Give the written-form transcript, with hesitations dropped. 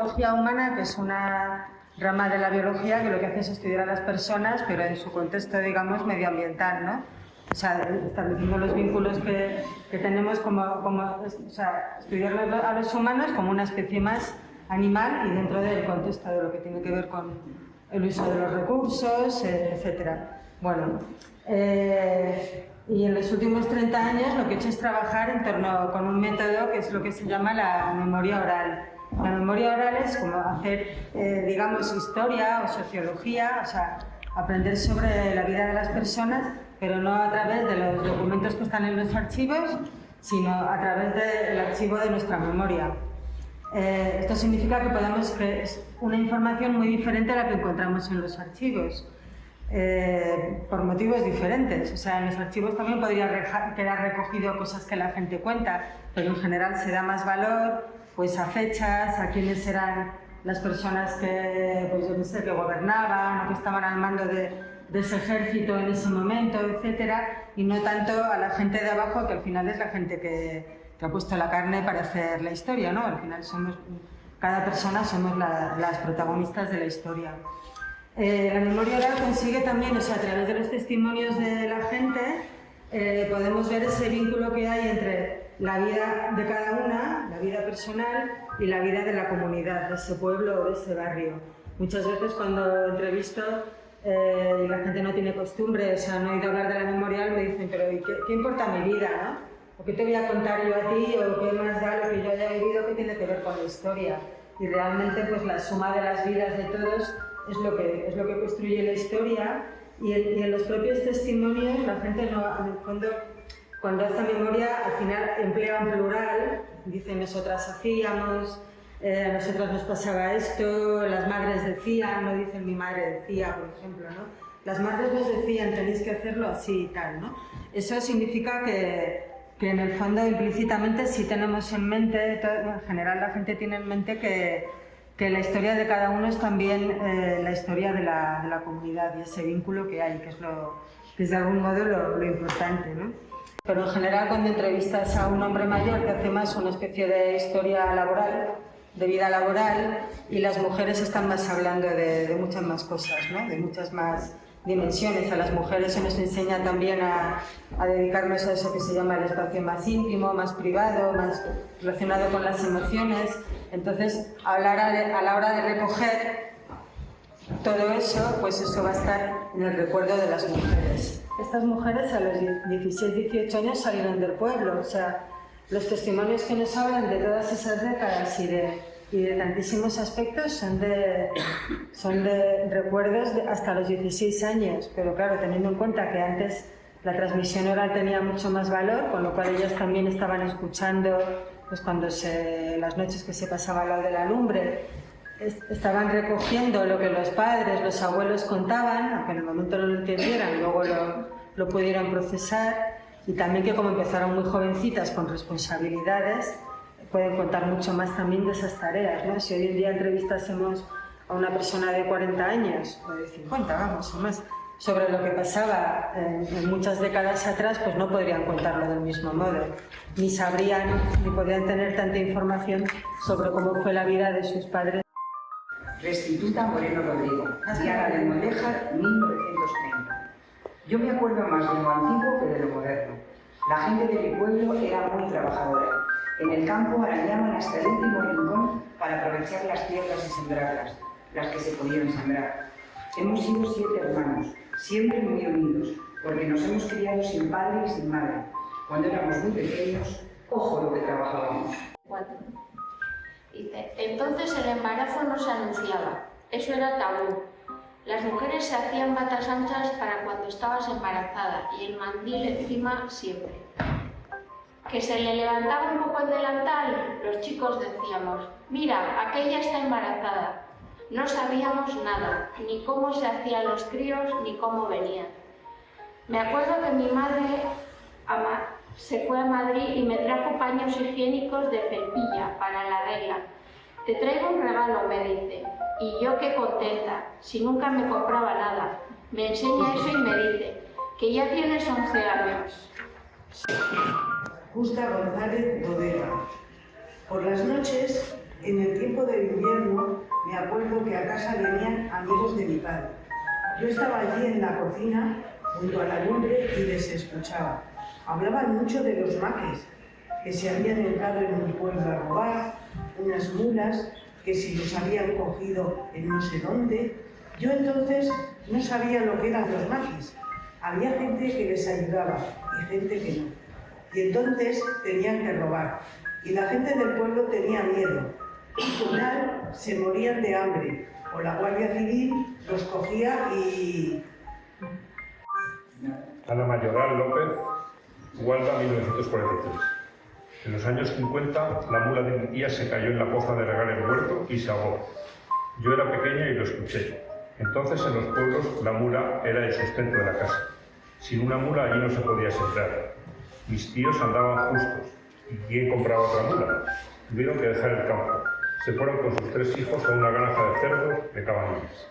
antropología humana, que es una rama de la biología que lo que hace es estudiar a las personas, pero en su contexto, digamos, medioambiental, ¿no? O sea, estableciendo los vínculos que tenemos o sea, estudiar a los humanos como una especie más animal y dentro del contexto de lo que tiene que ver con el uso de los recursos, etc. Bueno, y en los últimos 30 años lo que he hecho es trabajar en torno con un método que es lo que se llama la memoria oral. La memoria oral es como hacer, digamos, historia o sociología, o sea, aprender sobre la vida de las personas, pero no a través de los documentos que están en los archivos, sino a través del archivo de nuestra memoria. Esto significa que es una información muy diferente a la que encontramos en los archivos, por motivos diferentes. O sea, en los archivos también podría quedar recogido cosas que la gente cuenta, pero en general se da más valor pues, a fechas, a quiénes eran las personas que, pues, yo no sé, que gobernaban o que estaban al mando de ese ejército en ese momento, etcétera, y no tanto a la gente de abajo, que al final es la gente que ha puesto la carne para hacer la historia, ¿no? Al final cada persona somos las protagonistas de la historia. La memoria oral consigue también, o sea, a través de los testimonios de la gente, podemos ver ese vínculo que hay entre la vida de cada una, la vida personal y la vida de la comunidad, de ese pueblo o de ese barrio. Muchas veces cuando entrevisto y la gente no tiene costumbre, o sea, no he oído hablar de la memoria oral, me dicen, pero ¿qué importa mi vida, no? ¿O qué te voy a contar yo a ti? ¿O qué más da lo que yo haya vivido que tiene que ver con la historia? Y realmente pues la suma de las vidas de todos es lo que construye la historia y en los propios testimonios la gente no, en el fondo, cuando hace memoria al final emplea un plural, dice nosotras hacíamos, a nosotras nos pasaba esto, las madres decían, no dicen mi madre decía, por ejemplo, ¿no? Las madres nos decían tenéis que hacerlo así y tal, ¿no? Eso significa que en el fondo implícitamente sí tenemos en mente, en general la gente tiene en mente que la historia de cada uno es también la historia de la comunidad y ese vínculo que hay, que es de algún modo lo importante, ¿no? Pero en general cuando entrevistas a un hombre mayor te hace más una especie de historia laboral, de vida laboral, y las mujeres están más hablando de muchas más cosas, ¿no? De muchas más dimensiones. A las mujeres se nos enseña también a dedicarnos a eso que se llama el espacio más íntimo, más privado, más relacionado con las emociones. Entonces, a la hora de recoger todo eso, pues eso va a estar en el recuerdo de las mujeres. Estas mujeres a los 16, 18 años salieron del pueblo, o sea, los testimonios que nos hablan de todas esas décadas y de tantísimos aspectos son de recuerdos hasta los 16 años, pero claro, teniendo en cuenta que antes la transmisión oral tenía mucho más valor, con lo cual ellas también estaban escuchando, pues las noches que se pasaba al lado de la lumbre, estaban recogiendo lo que los padres, los abuelos contaban, aunque en el momento no lo entendieran, luego lo pudieron procesar, y también que como empezaron muy jovencitas con responsabilidades, pueden contar mucho más también de esas tareas, ¿no? Si hoy en día entrevistásemos a una persona de 40 años, o de 50, vamos, o más, sobre lo que pasaba en muchas décadas atrás, pues no podrían contarlo del mismo modo, ni sabrían, ni podrían tener tanta información sobre cómo fue la vida de sus padres. Restituta Moreno Rodrigo, Diana de Molleja, 1930. Yo me acuerdo más de lo antiguo que de lo moderno. La gente de mi pueblo era muy trabajadora. En el campo arañaban hasta el último rincón para aprovechar las tierras y sembrarlas, las que se podían sembrar. Hemos sido 7 hermanos, siempre muy unidos, porque nos hemos criado sin padre y sin madre. Cuando éramos muy pequeños, ojo lo que trabajábamos. Dice, entonces el embarazo no se anunciaba, eso era tabú. Las mujeres se hacían batas anchas para cuando estabas embarazada y el mandil encima siempre. Que se le levantaba un poco el delantal, los chicos decíamos, mira, aquella está embarazada. No sabíamos nada, ni cómo se hacían los críos, ni cómo venían. Me acuerdo que mi madre se fue a Madrid y me trajo paños higiénicos de felpilla para la regla. Te traigo un regalo, me dice. Y yo qué contenta, si nunca me compraba nada. Me enseña eso y me dice, que ya tienes 11 años. Justa González Bodega. Por las noches En el tiempo del invierno me acuerdo que a casa venían amigos de mi padre. Yo estaba allí en la cocina, junto a la lumbre, y les escuchaba. Hablaban mucho de los maques, que se habían entrado en un pueblo a robar, unas mulas, que si los habían cogido en no sé dónde. Yo entonces no sabía lo que eran los maquis. Había gente que les ayudaba y gente que no. Y entonces tenían que robar. Y la gente del pueblo tenía miedo. Y al final se morían de hambre. O la Guardia Civil los cogía y... Ana Mayoral López, Gualda, 1943. En los años 50, la mula de mi tía se cayó en la poza de regar el huerto y se ahogó. Yo era pequeña y lo escuché. Entonces, en los pueblos, la mula era el sustento de la casa. Sin una mula allí no se podía sembrar. Mis tíos andaban justos. ¿Y quién compraba otra mula? Tuvieron que dejar el campo. Se fueron con sus 3 hijos a una granja de cerdos de Cabanillas.